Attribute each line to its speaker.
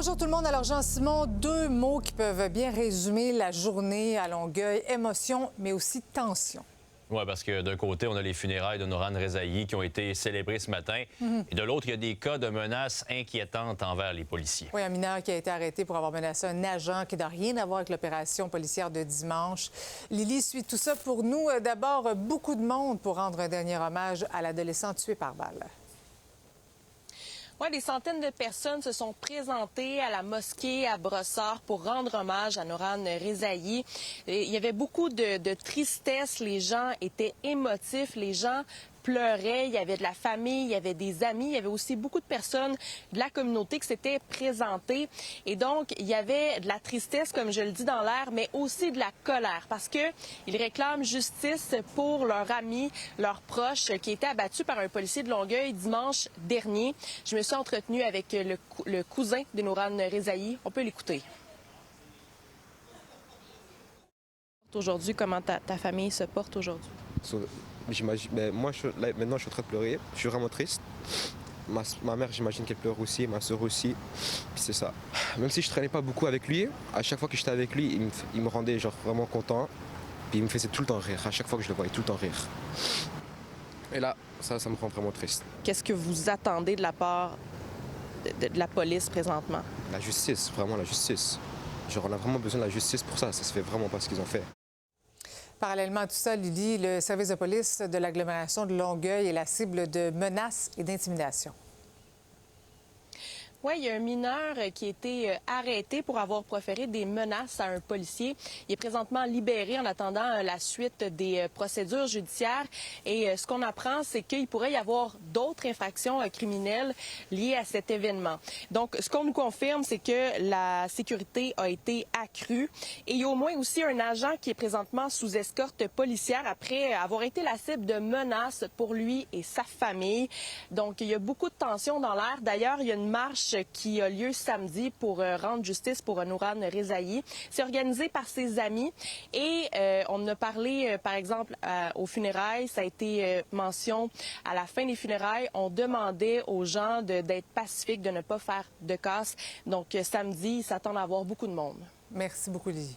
Speaker 1: Bonjour tout le monde. Alors Jean-Simon, deux mots qui peuvent bien résumer la journée à Longueuil. Émotion, mais aussi tension.
Speaker 2: Oui, parce que d'un côté, on a les funérailles de Nourane Rezaï qui ont été célébrées ce matin. Et de l'autre, il y a des cas de menaces inquiétantes envers les policiers.
Speaker 1: Oui, un mineur qui a été arrêté pour avoir menacé un agent qui n'a rien à voir avec l'opération policière de dimanche. Lily suit tout ça pour nous. D'abord, beaucoup de monde pour rendre un dernier hommage à l'adolescent tué par balle.
Speaker 3: Oui, des centaines de personnes se sont présentées à la mosquée à Brossard pour rendre hommage à Nourane Rezaï. Il y avait beaucoup de tristesse, les gens étaient émotifs, les gens pleuraient, il y avait de la famille, il y avait des amis, il y avait aussi beaucoup de personnes de la communauté qui s'étaient présentées. Et donc, il y avait de la tristesse, comme je le dis dans l'air, mais aussi de la colère parce qu'ils réclament justice pour leur ami, leurs proches qui étaient abattus par un policier de Longueuil dimanche dernier. Je me suis entretenue avec le cousin de Nourane Rezaï. On peut l'écouter. Aujourd'hui, comment ta famille se porte aujourd'hui?
Speaker 4: J'imagine, moi, maintenant, je suis en train de pleurer. Je suis vraiment triste. Ma mère, j'imagine qu'elle pleure aussi, ma soeur aussi. Puis c'est ça. Même si je traînais pas beaucoup avec lui, à chaque fois que j'étais avec lui, il me rendait genre vraiment content. Puis il me faisait tout le temps rire. À chaque fois que je le voyais, tout le temps rire. Et là, ça me rend vraiment triste.
Speaker 3: Qu'est-ce que vous attendez de la part de la police présentement?
Speaker 4: La justice, vraiment la justice. Genre, on a vraiment besoin de la justice pour ça. Ça se fait vraiment pas ce qu'ils ont fait.
Speaker 1: Parallèlement à tout ça, Lily, le service de police de l'agglomération de Longueuil est la cible de menaces et d'intimidation.
Speaker 3: Oui, il y a un mineur qui a été arrêté pour avoir proféré des menaces à un policier. Il est présentement libéré en attendant la suite des procédures judiciaires. Et ce qu'on apprend, c'est qu'il pourrait y avoir d'autres infractions criminelles liées à cet événement. Donc, ce qu'on nous confirme, c'est que la sécurité a été accrue. Et il y a au moins aussi un agent qui est présentement sous escorte policière après avoir été la cible de menaces pour lui et sa famille. Donc, il y a beaucoup de tensions dans l'air. D'ailleurs, il y a une marche qui a lieu samedi pour rendre justice pour Nourane Rezaï. C'est organisé par ses amis et on a parlé, par exemple, aux funérailles. Ça a été mention à la fin des funérailles. On demandait aux gens d'être pacifiques, de ne pas faire de casse. Donc, samedi, ils s'attendent à avoir beaucoup de monde.
Speaker 1: Merci beaucoup, Lily.